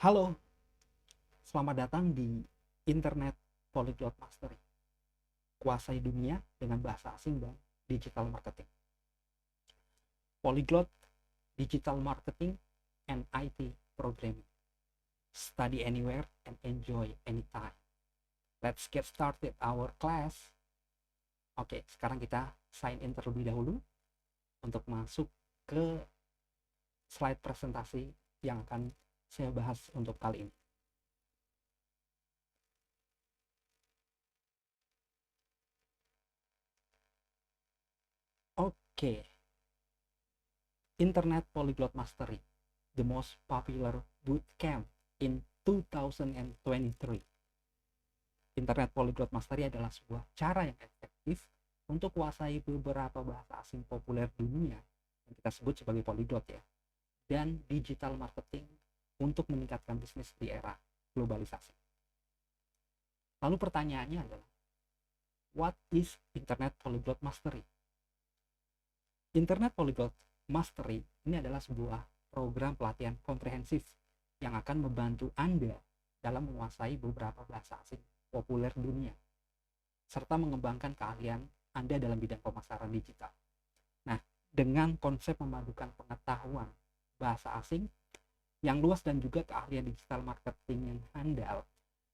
Halo, selamat datang di Internet Polyglot Mastery. Kuasai dunia dengan bahasa asing dan digital marketing. Polyglot, digital marketing, and IT programming. Study anywhere and enjoy anytime. Let's get started our class. Oke, sekarang kita sign in terlebih dahulu untuk masuk ke slide presentasi yang akan saya bahas untuk kali ini. Oke, Internet Polyglot Mastery, the most popular bootcamp in 2023. Internet Polyglot Mastery adalah sebuah cara yang efektif untuk kuasai beberapa bahasa asing populer dunia yang kita sebut sebagai polyglot ya, dan digital marketing untuk meningkatkan bisnis di era globalisasi. Lalu pertanyaannya adalah, what is Internet Polyglot Mastery? Internet Polyglot Mastery ini adalah sebuah program pelatihan komprehensif yang akan membantu Anda dalam menguasai beberapa bahasa asing populer dunia, serta mengembangkan keahlian Anda dalam bidang pemasaran digital. Nah, dengan konsep memadukan pengetahuan bahasa asing yang luas dan juga keahlian digital marketing yang handal,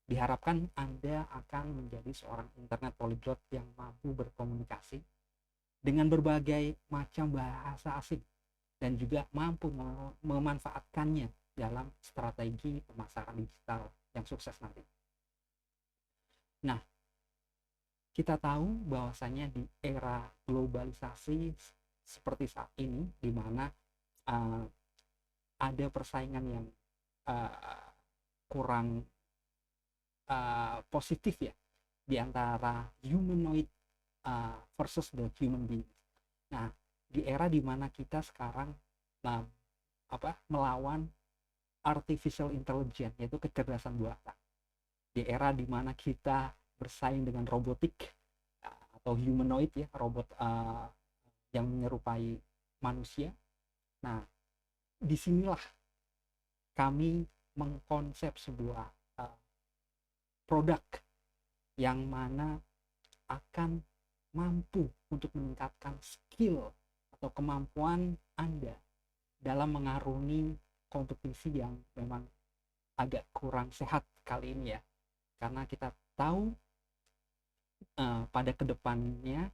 diharapkan Anda akan menjadi seorang internet polyglot yang mampu berkomunikasi dengan berbagai macam bahasa asing dan juga mampu memanfaatkannya dalam strategi pemasaran digital yang sukses nanti. Nah, kita tahu bahwasanya di era globalisasi seperti saat ini, di mana ada persaingan yang kurang positif ya, di antara humanoid versus the human being. Nah, di era dimana kita sekarang melawan artificial intelligence, yaitu kecerdasan buatan. Di era dimana kita bersaing dengan robotik atau humanoid ya, robot yang menyerupai manusia. Nah, disinilah kami mengkonsep sebuah produk yang mana akan mampu untuk meningkatkan skill atau kemampuan Anda dalam mengarungi kompetisi yang memang agak kurang sehat kali ini ya, karena kita tahu pada kedepannya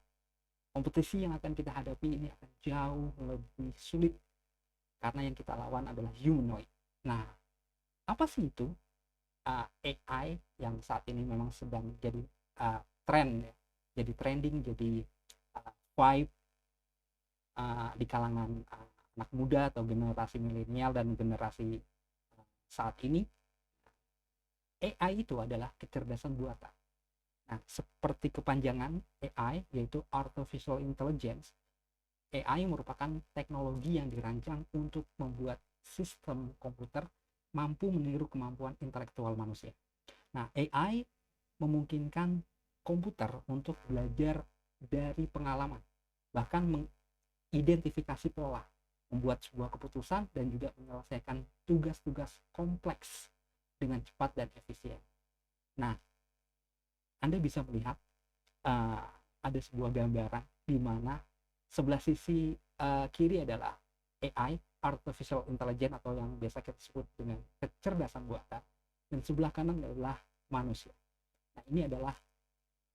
kompetisi yang akan kita hadapi ini akan jauh lebih sulit karena yang kita lawan adalah humanoid. Nah, apa sih itu AI yang saat ini memang sedang jadi tren ya, jadi trending, jadi vibe di kalangan anak muda atau generasi milenial dan generasi saat ini. AI itu adalah kecerdasan buatan. Nah, seperti kepanjangan AI, yaitu Artificial Intelligence, AI merupakan teknologi yang dirancang untuk membuat sistem komputer mampu meniru kemampuan intelektual manusia. Nah, AI memungkinkan komputer untuk belajar dari pengalaman, bahkan mengidentifikasi pola, membuat sebuah keputusan, dan juga menyelesaikan tugas-tugas kompleks dengan cepat dan efisien. Nah, Anda bisa melihat ada sebuah gambaran di mana sebelah sisi kiri adalah AI, Artificial Intelligence, atau yang biasa kita sebut dengan kecerdasan buatan, dan sebelah kanan adalah manusia. Nah, ini adalah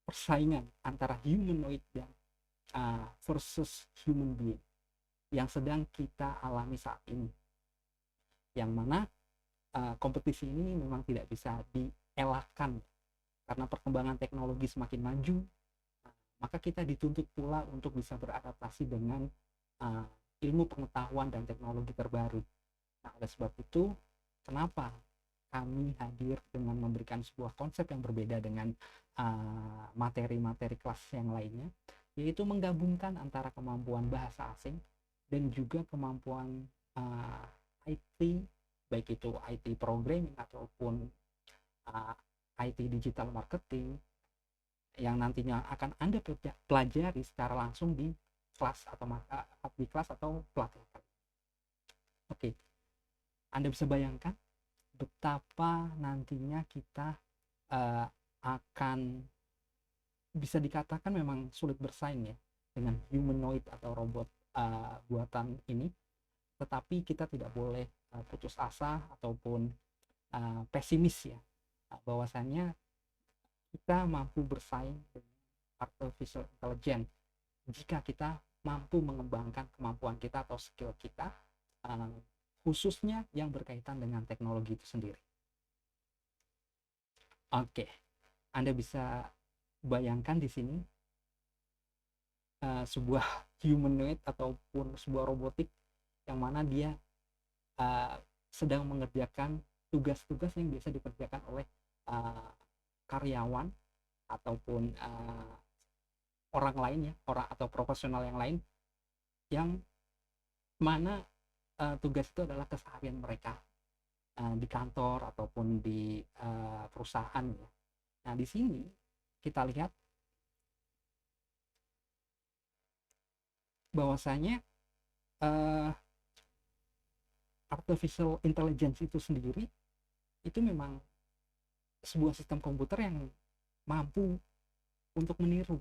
persaingan antara humanoid dan versus human being yang sedang kita alami saat ini, yang mana kompetisi ini memang tidak bisa dielakkan karena perkembangan teknologi semakin maju. Maka kita dituntut pula untuk bisa beradaptasi dengan ilmu pengetahuan dan teknologi terbaru. Nah, oleh sebab itu, kenapa kami hadir dengan memberikan sebuah konsep yang berbeda dengan materi-materi kelas yang lainnya, yaitu menggabungkan antara kemampuan bahasa asing dan juga kemampuan IT, baik itu IT programming ataupun IT digital marketing, yang nantinya akan Anda pelajari secara langsung di kelas atau pelatihan. Oke, Anda bisa bayangkan betapa nantinya kita akan bisa dikatakan memang sulit bersaing ya dengan humanoid atau robot buatan ini. Tetapi kita tidak boleh putus asa ataupun pesimis ya, bahwasanya kita mampu bersaing dengan artificial intelligence jika kita mampu mengembangkan kemampuan kita atau skill kita, khususnya yang berkaitan dengan teknologi itu sendiri. Oke, Anda bisa bayangkan di sini sebuah humanoid ataupun sebuah robotik yang mana dia sedang mengerjakan tugas-tugas yang biasa dikerjakan oleh karyawan ataupun orang lain ya, orang atau profesional yang lain, yang mana tugas itu adalah keseharian mereka di kantor ataupun di perusahaan ya. Nah, di sini kita lihat bahwasanya artificial intelligence itu sendiri itu memang sebuah sistem komputer yang mampu untuk meniru,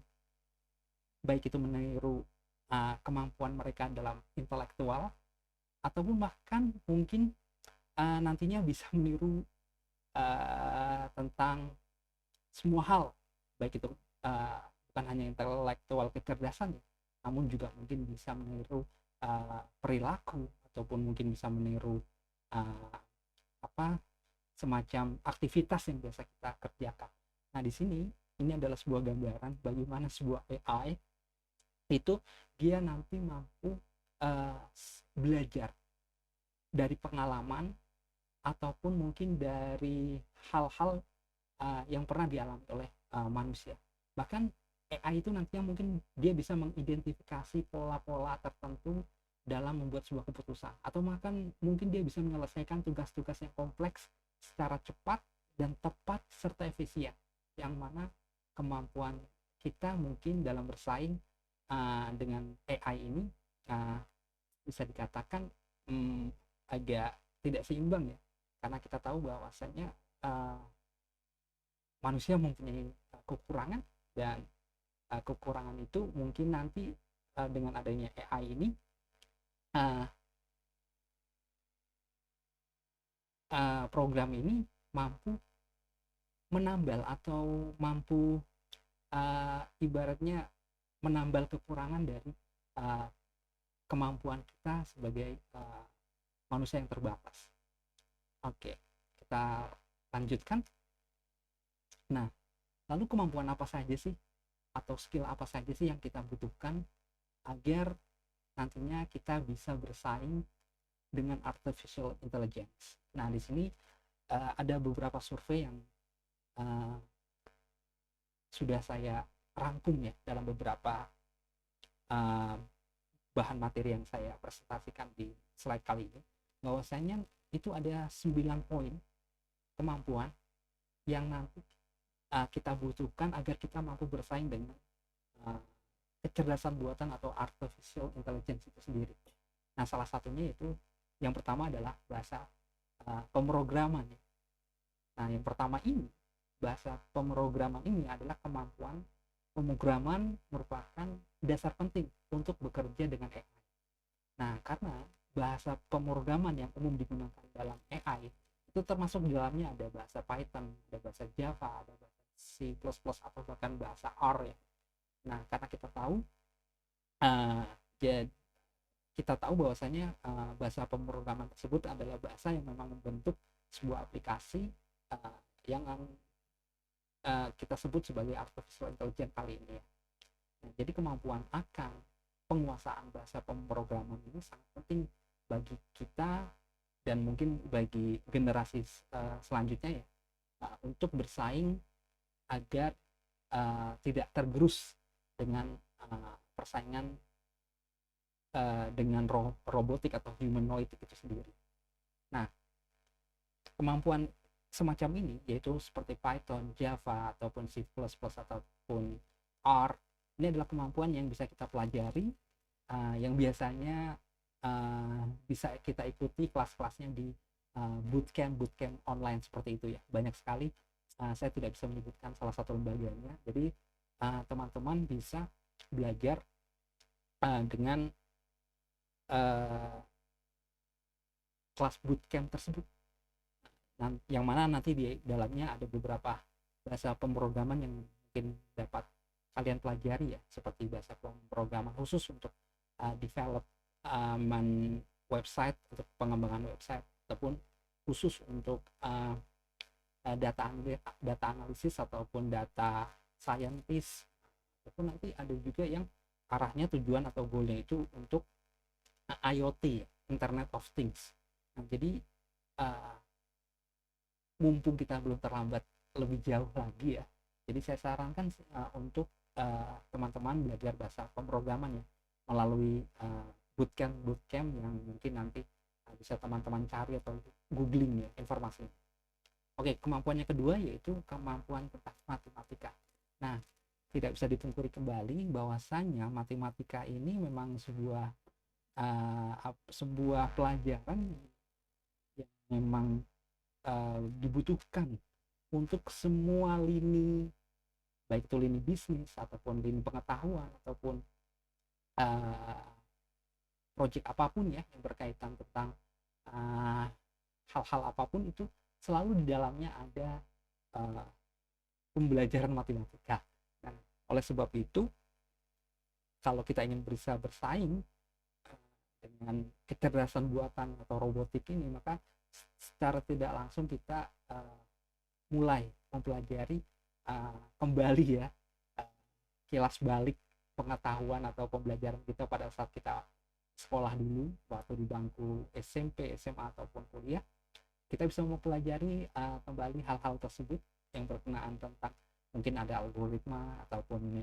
baik itu meniru kemampuan mereka dalam intelektual ataupun bahkan mungkin nantinya bisa meniru tentang semua hal, baik itu bukan hanya intelektual kecerdasan ya, namun juga mungkin bisa meniru perilaku ataupun mungkin bisa meniru semacam aktivitas yang biasa kita kerjakan. Nah, di sini ini adalah sebuah gambaran bagaimana sebuah AI itu dia nanti mampu belajar dari pengalaman ataupun mungkin dari hal-hal yang pernah dialami oleh manusia. Bahkan AI itu nantinya mungkin dia bisa mengidentifikasi pola-pola tertentu dalam membuat sebuah keputusan, atau bahkan mungkin dia bisa menyelesaikan tugas-tugas yang kompleks secara cepat dan tepat serta efisien, yang mana kemampuan kita mungkin dalam bersaing dengan AI ini bisa dikatakan agak tidak seimbang ya, karena kita tahu bahwasanya manusia mempunyai kekurangan, dan kekurangan itu mungkin nanti dengan adanya AI ini program ini mampu menambal atau mampu ibaratnya menambal kekurangan dari kemampuan kita sebagai manusia yang terbatas. Oke, kita lanjutkan. Nah, lalu kemampuan apa saja sih atau skill apa saja sih yang kita butuhkan agar nantinya kita bisa bersaing dengan artificial intelligence? Nah, di sini ada beberapa survei yang sudah saya rangkum ya dalam beberapa bahan materi yang saya presentasikan di slide kali ini, bahwasanya itu ada 9 poin kemampuan yang nanti kita butuhkan agar kita mampu bersaing dengan kecerdasan buatan atau artificial intelligence itu sendiri. Nah, salah satunya itu yang pertama adalah bahasa pemrograman. Nah, yang pertama ini, bahasa pemrograman ini adalah kemampuan pemrograman merupakan dasar penting untuk bekerja dengan AI. Nah, karena bahasa pemrograman yang umum digunakan dalam AI itu termasuk di dalamnya ada bahasa Python, ada bahasa Java, ada bahasa C++, atau bahkan bahasa R ya. Nah, karena kita tahu kita tahu bahwasanya bahasa pemrograman tersebut adalah bahasa yang memang membentuk sebuah aplikasi yang kita sebut sebagai artificial intelligence kali ini ya. Nah, jadi kemampuan akan penguasaan bahasa pemrograman ini sangat penting bagi kita dan mungkin bagi generasi selanjutnya ya, untuk bersaing agar tidak tergerus dengan persaingan dengan robotik atau humanoid itu sendiri. Nah, kemampuan semacam ini yaitu seperti Python, Java, ataupun C++, ataupun R, ini adalah kemampuan yang bisa kita pelajari, yang biasanya bisa kita ikuti kelas-kelasnya di bootcamp online seperti itu ya, banyak sekali. Saya tidak bisa menyebutkan salah satu lembaganya. Jadi teman-teman bisa belajar dengan kelas bootcamp tersebut, yang mana nanti di dalamnya ada beberapa bahasa pemrograman yang mungkin dapat kalian pelajari ya, seperti bahasa pemrograman khusus untuk development website, untuk pengembangan website, ataupun khusus untuk data analisis ataupun data scientist, ataupun nanti ada juga yang arahnya tujuan atau goalnya itu untuk IoT, Internet of Things. Nah, jadi mumpung kita belum terlambat lebih jauh lagi ya, jadi saya sarankan untuk teman-teman belajar bahasa pemrograman ya, melalui bootcamp yang mungkin nanti bisa teman-teman cari atau googling ya informasinya. Oke, kemampuannya kedua yaitu kemampuan tentang matematika. Nah, tidak bisa dipungkiri kembali bahwasannya matematika ini memang sebuah pelajaran yang memang dibutuhkan untuk semua lini, baik itu lini bisnis ataupun lini pengetahuan ataupun proyek apapun ya yang berkaitan tentang hal-hal apapun, itu selalu di dalamnya ada pembelajaran matematika. Dan oleh sebab itu, kalau kita ingin bisa bersaing dengan kecerdasan buatan atau robotik ini, maka secara tidak langsung kita mulai mempelajari kembali ya kilas balik pengetahuan atau pembelajaran kita pada saat kita sekolah dulu, waktu di bangku SMP, SMA ataupun kuliah. Kita bisa mempelajari kembali hal-hal tersebut yang berkenaan tentang mungkin ada algoritma ataupun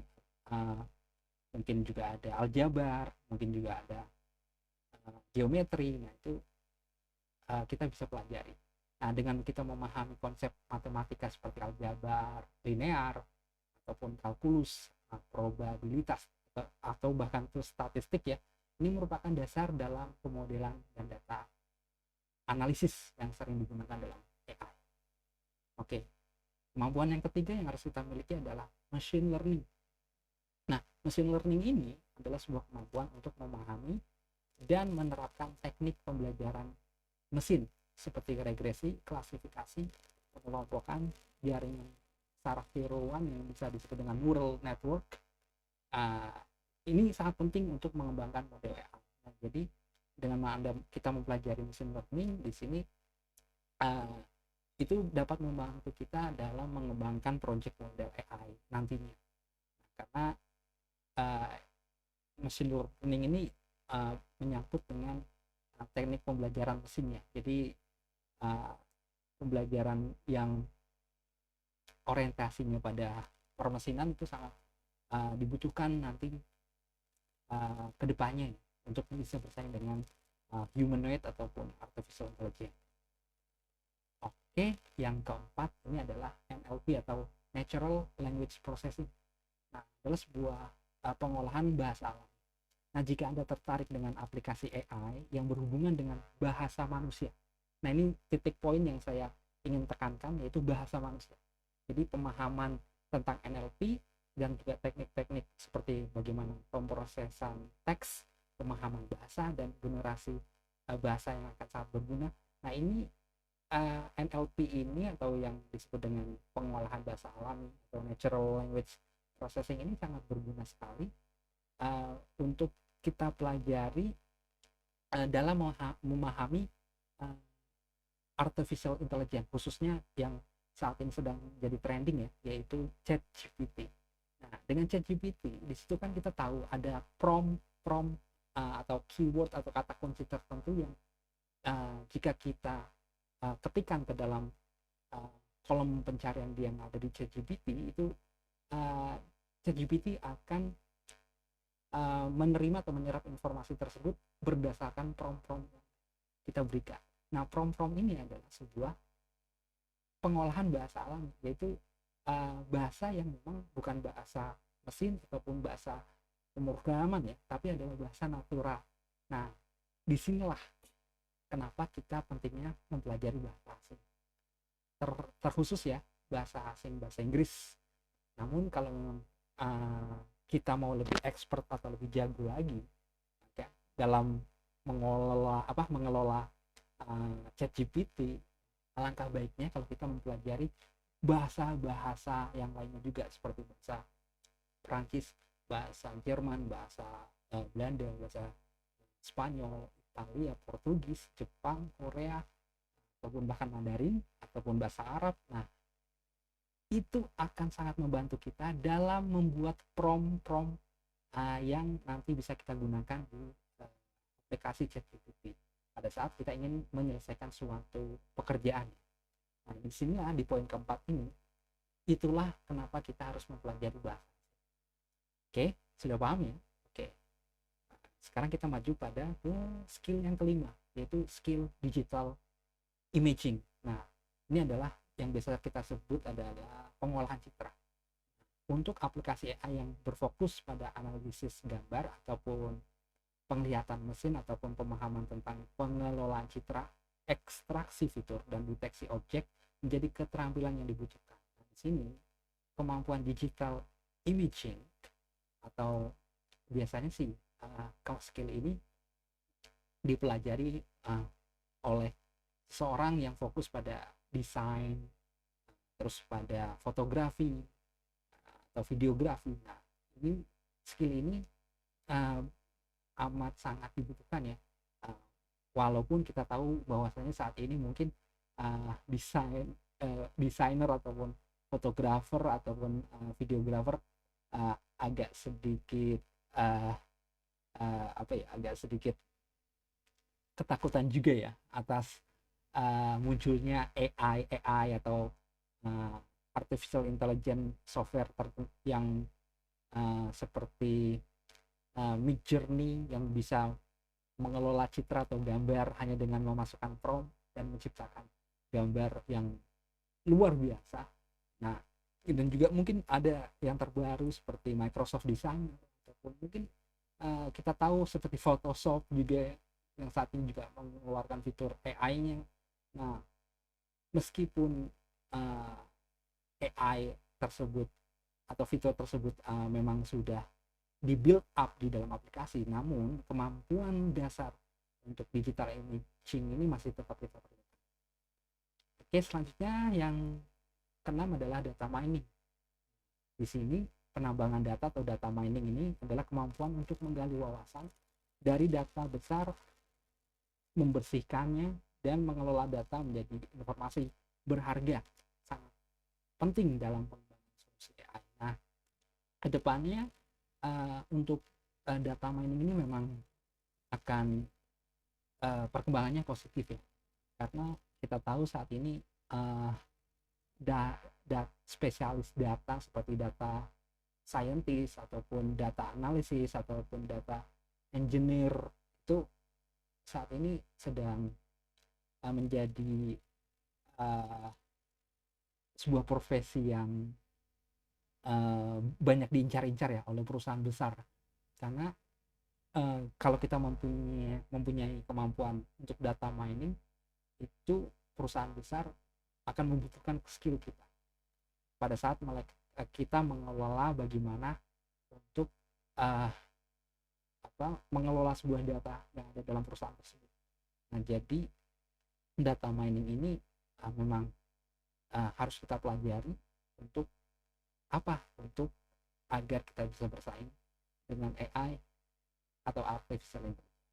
mungkin juga ada aljabar, mungkin juga ada geometri. Nah, itu kita bisa pelajari. Nah, dengan kita memahami konsep matematika seperti aljabar, linear, ataupun kalkulus, probabilitas, atau bahkan statistik ya, ini merupakan dasar dalam pemodelan dan data analisis yang sering digunakan dalam AI. Oke, kemampuan yang ketiga yang harus kita miliki adalah machine learning. Nah, machine learning ini adalah sebuah kemampuan untuk memahami dan menerapkan teknik pembelajaran mesin seperti regresi, klasifikasi, pengelompokan, jaringan saraf tiruan yang bisa disebut dengan neural network. Ini sangat penting untuk mengembangkan model AI. Nah, jadi dengan kita mempelajari machine learning di sini, itu dapat membantu kita dalam mengembangkan proyek model AI nantinya. Karena machine learning ini menyangkut dengan teknik pembelajaran mesinnya. Jadi pembelajaran yang orientasinya pada permesinan itu sangat dibutuhkan nanti kedepannya untuk bisa bersaing dengan humanoid ataupun artificial intelligence. Oke, yang keempat ini adalah NLP atau Natural Language Processing. Nah, adalah sebuah pengolahan bahasa alam. Nah, jika Anda tertarik dengan aplikasi AI yang berhubungan dengan bahasa manusia, nah ini titik poin yang saya ingin tekankan, yaitu bahasa manusia. Jadi pemahaman tentang NLP dan juga teknik-teknik seperti bagaimana pemrosesan teks, pemahaman bahasa, dan generasi bahasa yang akan sangat berguna. Nah, ini NLP ini atau yang disebut dengan pengolahan bahasa alami atau Natural Language Processing ini sangat berguna sekali untuk kita pelajari dalam memahami artificial intelligence, khususnya yang saat ini sedang jadi trending ya, yaitu ChatGPT. Nah, dengan ChatGPT di situ kan kita tahu ada prompt atau keyword atau kata kunci tertentu yang jika kita ketikkan ke dalam kolom pencarian yang ada di ChatGPT, itu ChatGPT akan menerima atau menyerap informasi tersebut berdasarkan prompt-prompt yang kita berikan. Nah, prompt-prompt ini adalah sebuah pengolahan bahasa alami, yaitu bahasa yang memang bukan bahasa mesin ataupun bahasa pemrograman ya, tapi adalah bahasa natural. Nah, disinilah kenapa kita pentingnya mempelajari bahasa asing. Terkhusus ya bahasa asing, bahasa Inggris. Namun kalau memang kita mau lebih expert atau lebih jago lagi ya, dalam mengelola ChatGPT, alangkah baiknya kalau kita mempelajari bahasa-bahasa yang lainnya juga, seperti bahasa Perancis, bahasa Jerman, bahasa Belanda, bahasa Spanyol, Italia, Portugis, Jepang, Korea, ataupun bahkan Mandarin, ataupun bahasa Arab. Nah, itu akan sangat membantu kita dalam membuat prompt yang nanti bisa kita gunakan di aplikasi ChatGPT pada saat kita ingin menyelesaikan suatu pekerjaan. Nah, di sini di poin keempat ini, itulah kenapa kita harus mempelajari bahasa. Oke, sudah paham ya? Oke. Sekarang kita maju pada skill yang kelima, yaitu skill digital imaging. Nah, ini adalah yang biasa kita sebut adalah pengolahan citra. Untuk aplikasi AI yang berfokus pada analisis gambar ataupun penglihatan mesin ataupun pemahaman tentang pengelolaan citra, ekstraksi fitur dan deteksi objek menjadi keterampilan yang dibutuhkan. Nah, di sini kemampuan digital imaging atau biasanya sih skill ini dipelajari oleh seorang yang fokus pada desain, terus pada fotografi atau videografi. Nah, ini skill ini amat sangat dibutuhkan ya, walaupun kita tahu bahwasanya saat ini mungkin desainer ataupun fotografer ataupun videografer agak sedikit agak sedikit ketakutan juga ya atas munculnya AI atau artificial intelligence software yang seperti Midjourney yang bisa mengelola citra atau gambar hanya dengan memasukkan prompt dan menciptakan gambar yang luar biasa. Nah, dan juga mungkin ada yang terbaru seperti Microsoft Designer, ataupun mungkin kita tahu seperti Photoshop juga yang saat ini juga mengeluarkan fitur AI-nya. Nah, meskipun AI tersebut atau fitur tersebut memang sudah di build up di dalam aplikasi, namun kemampuan dasar untuk digital imaging ini masih tetap kita perlukan. Oke, selanjutnya yang keenam adalah data mining. Di sini penambangan data atau data mining ini adalah kemampuan untuk menggali wawasan dari data besar, membersihkannya dan mengelola data menjadi informasi berharga, sangat penting dalam pengembangan solusi AI. Nah, kedepannya untuk data mining ini memang akan perkembangannya positif ya, karena kita tahu saat ini spesialis data seperti data scientist ataupun data analisis ataupun data engineer itu saat ini sedang menjadi sebuah profesi yang banyak diincar-incar ya oleh perusahaan besar, karena kalau kita mempunyai kemampuan untuk data mining, itu perusahaan besar akan membutuhkan skill kita pada saat kita mengelola bagaimana untuk mengelola sebuah data yang ada dalam perusahaan tersebut. Nah, jadi data mining ini memang harus kita pelajari untuk untuk agar kita bisa bersaing dengan AI atau artificial intelligence.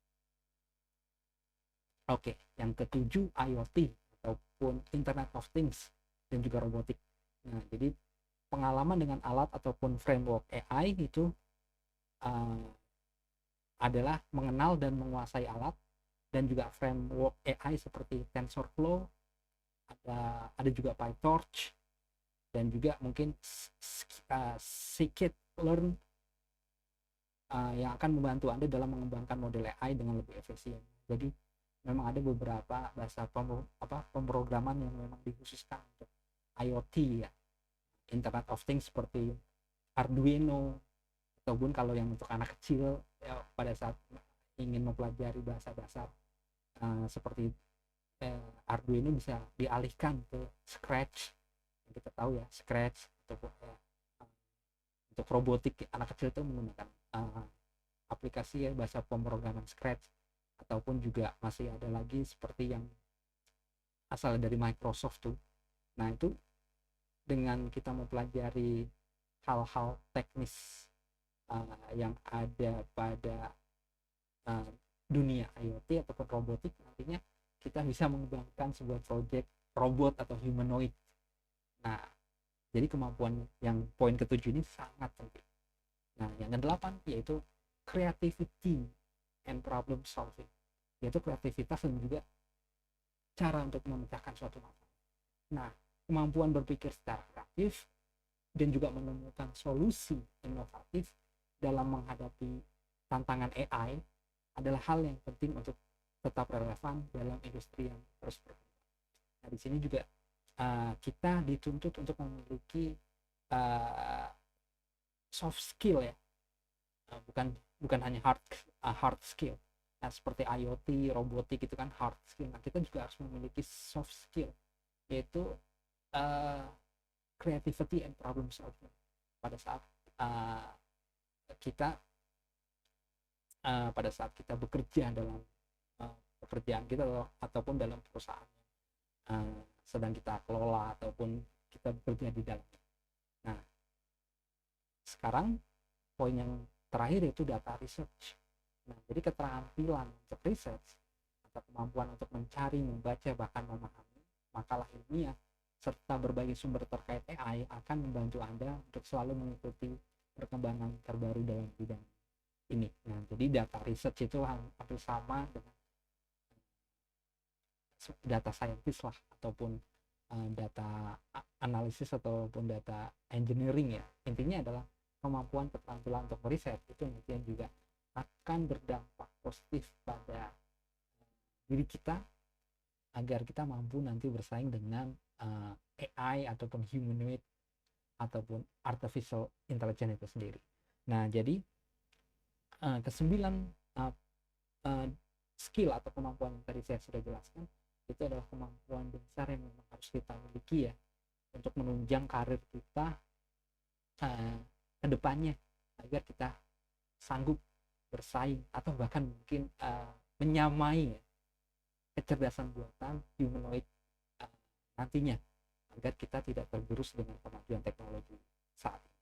Oke, yang ketujuh IoT ataupun Internet of Things dan juga robotik. Nah, jadi pengalaman dengan alat ataupun framework AI itu adalah mengenal dan menguasai alat dan juga framework AI seperti TensorFlow, ada juga PyTorch, dan juga mungkin scikit-learn yang akan membantu Anda dalam mengembangkan model AI dengan lebih efisien. Jadi memang ada beberapa bahasa pemrograman yang memang dikhususkan untuk IoT ya, Internet of Things, seperti Arduino, ataupun kalau yang untuk anak kecil ya, pada saat ingin mempelajari bahasa dasar seperti Arduino bisa dialihkan ke Scratch. Kita tahu ya, Scratch untuk robotik anak kecil itu menggunakan aplikasi ya, bahasa pemrograman Scratch, ataupun juga masih ada lagi seperti yang asal dari Microsoft tuh. Nah itu dengan kita mempelajari hal-hal teknis yang ada pada dunia IoT ataupun robotik, nantinya kita bisa mengembangkan sebuah project robot atau humanoid. Nah, jadi kemampuan yang poin ketujuh ini sangat penting. Nah, yang kedelapan yaitu creativity and problem solving, yaitu kreativitas dan juga cara untuk memecahkan suatu masalah. Nah, kemampuan berpikir secara kreatif dan juga menemukan solusi inovatif dalam menghadapi tantangan AI adalah hal yang penting untuk tetap relevan dalam industri yang terus berkembang. Nah, di sini juga kita dituntut untuk memiliki soft skill ya, bukan hanya hard skill. Nah, seperti IoT, robotik itu kan hard skill. Nah, kita juga harus memiliki soft skill, yaitu creativity and problem solving. Pada saat kita bekerja dalam pekerjaan kita ataupun dalam perusahaan sedang kita kelola ataupun kita bekerja di dalamnya. Nah, sekarang poin yang terakhir yaitu data research. Nah, jadi keterampilan untuk research atau kemampuan untuk mencari, membaca, bahkan memahami makalah ilmiah serta berbagai sumber terkait AI akan membantu Anda untuk selalu mengikuti perkembangan terbaru dalam bidang ini. Nah, jadi data research itu hampir sama dengan data scientist lah, ataupun data analisis ataupun data engineering ya. Intinya adalah kemampuan keterampilan untuk meriset itu nantinya juga akan berdampak positif pada diri kita agar kita mampu nanti bersaing dengan AI ataupun humanoid ataupun artificial intelligence itu sendiri. Nah, jadi kesembilan skill atau kemampuan yang tadi saya sudah jelaskan itu adalah kemampuan besar yang memang harus kita miliki ya untuk menunjang karir kita ke depannya agar kita sanggup bersaing atau bahkan mungkin menyamai kecerdasan buatan humanoid nantinya, agar kita tidak tergerus dengan kemajuan teknologi saat ini.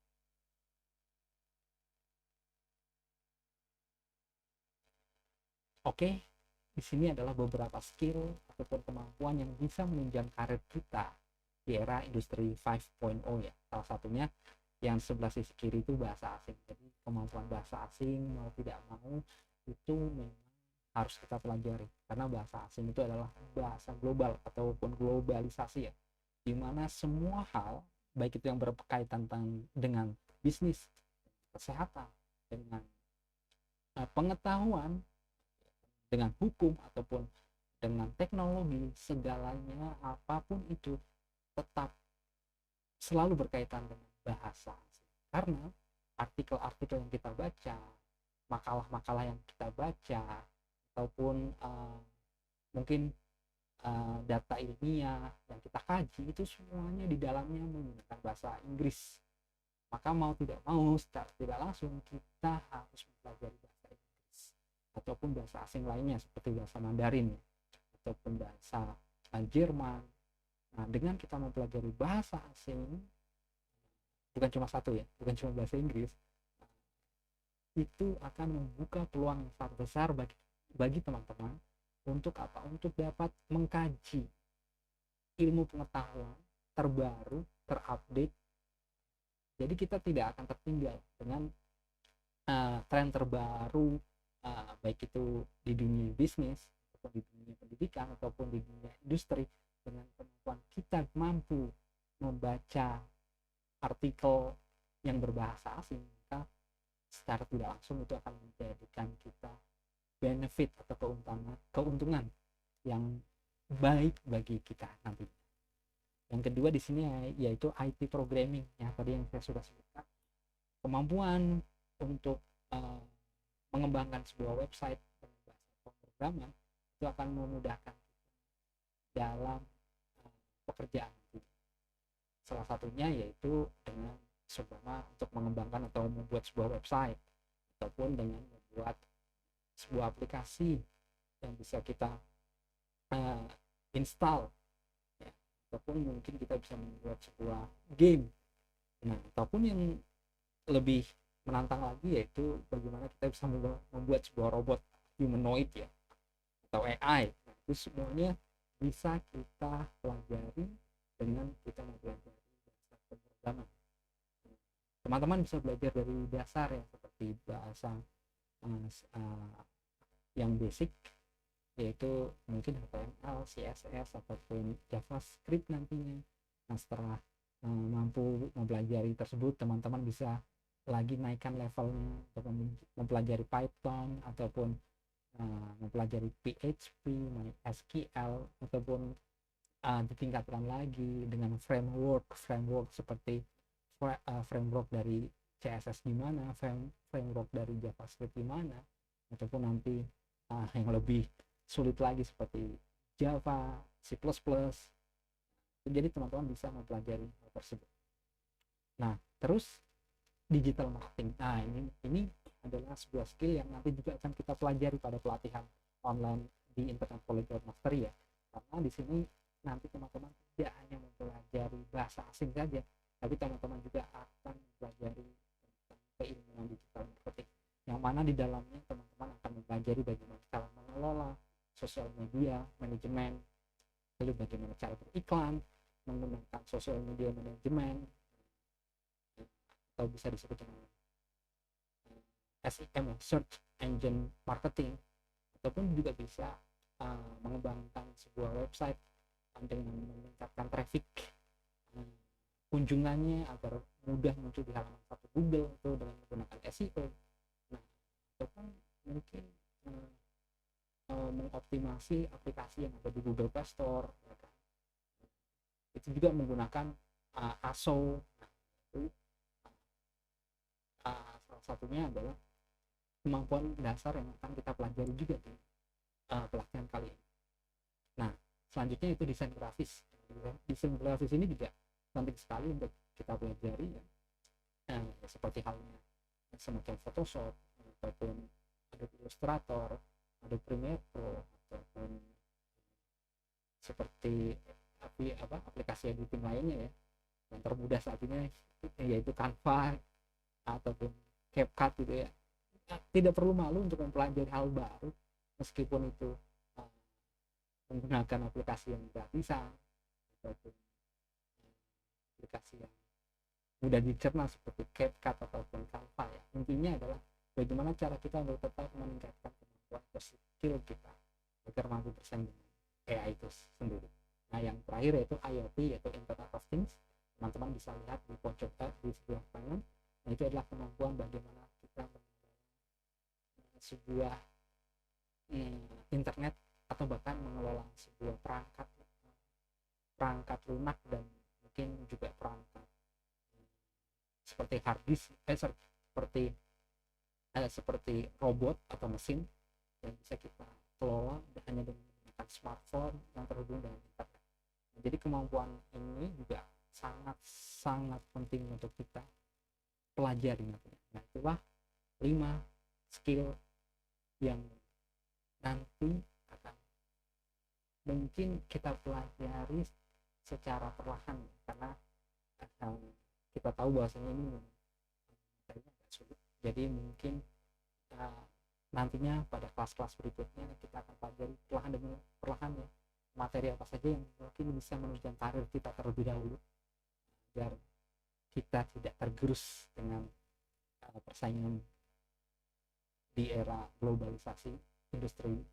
Oke, di sini adalah beberapa skill ataupun kemampuan yang bisa menunjang karir kita di era industri 5.0 ya. Salah satunya yang sebelah sisi kiri itu bahasa asing. Jadi kemampuan bahasa asing mau tidak mau itu memang harus kita pelajari, karena bahasa asing itu adalah bahasa global ataupun globalisasi ya, dimana semua hal baik itu yang berkaitan dengan bisnis, kesehatan, dengan pengetahuan, dengan hukum ataupun dengan teknologi, segalanya apapun itu tetap selalu berkaitan dengan bahasa asing. Karena artikel-artikel yang kita baca, makalah-makalah yang kita baca, ataupun mungkin data ilmiah yang kita kaji itu semuanya di dalamnya menggunakan bahasa Inggris. Maka mau tidak mau secara tidak langsung kita harus mempelajari bahasa Inggris ataupun bahasa asing lainnya seperti bahasa Mandarin ataupun bahasa Jerman. Nah, dengan kita mempelajari bahasa asing, bukan cuma satu ya, bukan cuma bahasa Inggris, itu akan membuka peluang yang sangat besar bagi teman-teman untuk apa? Untuk dapat mengkaji ilmu pengetahuan terbaru, terupdate. Jadi kita tidak akan tertinggal dengan tren terbaru, baik itu di dunia bisnis ataupun di dunia pendidikan ataupun di dunia industri. Dengan kemampuan kita mampu membaca artikel yang berbahasa asing, maka secara tidak langsung itu akan menjadikan kita benefit atau keuntungan yang baik bagi kita nanti. Yang kedua di sini yaitu IT programming ya, tadi yang saya sudah sebutkan, kemampuan untuk mengembangkan sebuah website dengan bahasa pemrograman itu akan memudahkan dalam pekerjaan. Salah satunya yaitu dengan untuk mengembangkan atau membuat sebuah website, ataupun dengan membuat sebuah aplikasi yang bisa kita install ya, ataupun mungkin kita bisa membuat sebuah game. Nah, ataupun yang lebih menantang lagi yaitu bagaimana kita bisa membuat sebuah robot humanoid ya, atau AI. Nah, itu semuanya bisa kita pelajari dengan kita mempelajari bahasa pemrograman. Teman-teman bisa belajar dari dasar ya, seperti bahasa yang basic, yaitu mungkin HTML, CSS, ataupun JavaScript nantinya. Nah, setelah mampu mempelajari tersebut, teman-teman bisa lagi naikkan levelnya untuk mempelajari Python, ataupun mempelajari PHP, SQL, ataupun ditingkatkan lagi dengan framework seperti framework dari CSS gimana, framework dari JavaScript gimana, ataupun nanti yang lebih sulit lagi seperti Java, C++. Jadi teman-teman bisa mempelajari hal tersebut. Nah, terus digital marketing. Nah, ini adalah sebuah skill yang nanti juga akan kita pelajari pada pelatihan online di Internet College of Mastery ya. Karena di sini nanti teman-teman tidak hanya mempelajari bahasa asing saja, tapi teman-teman juga akan mempelajari tentang keilmuan digital marketing, yang mana di dalamnya teman-teman akan mempelajari bagaimana cara mengelola sosial media manajemen, lalu bagaimana cara beriklan menggunakan sosial media manajemen, atau bisa disebut dengan SEM, search engine marketing, ataupun juga bisa mengembangkan sebuah website dengan meningkatkan traffic kunjungannya agar mudah muncul di halaman satu Google itu dengan menggunakan SEO. Nah, ataupun mungkin mengoptimasi aplikasi yang ada di Google Play Store ya kan? Itu juga menggunakan ASO. Nah, itu salah satunya adalah kemampuan dasar yang akan kita pelajari juga di pelatihan kali ini. Nah, selanjutnya itu desain grafis. Desain grafis ini juga penting sekali untuk kita pelajari ya. Seperti halnya semacam Photoshop, ataupun Adobe Illustrator, Adobe Premiere Pro, ataupun seperti aplikasi editing lainnya ya. Yang termudah saat ini yaitu Canva ataupun CapCut gitu ya. Tidak perlu malu untuk mempelajari hal baru, meskipun itu menggunakan aplikasi yang gratisan ataupun aplikasi yang mudah dicerna seperti CapCut ataupun Canva ya. Intinya adalah bagaimana cara kita untuk tetap meningkatkan kemampuan skill kita agar mampu bersaing dengan AI itu sendiri. Nah, yang terakhir yaitu IoT, yaitu Internet of Things. Teman-teman bisa lihat di pojok di sebelah kanan. Nah, itu adalah kemampuan bagaimana kita sebuah internet, atau bahkan mengelola sebuah perangkat lunak, dan mungkin juga perangkat seperti hard disk, seperti robot atau mesin yang bisa kita kelola hanya dengan menggunakan smartphone yang terhubung dengan internet. Jadi kemampuan ini juga sangat penting untuk kita pelajari nantinya. Nah, itulah 5 skill yang nanti akan mungkin kita pelajari secara perlahan, karena kita tahu bahwasanya ini materinya agak sulit. Jadi mungkin nantinya pada kelas-kelas berikutnya kita akan pelajari perlahan ya, materi apa saja yang mungkin bisa menunjang karir kita terlebih dahulu, agar kita tidak tergerus dengan persaingan di era globalisasi industri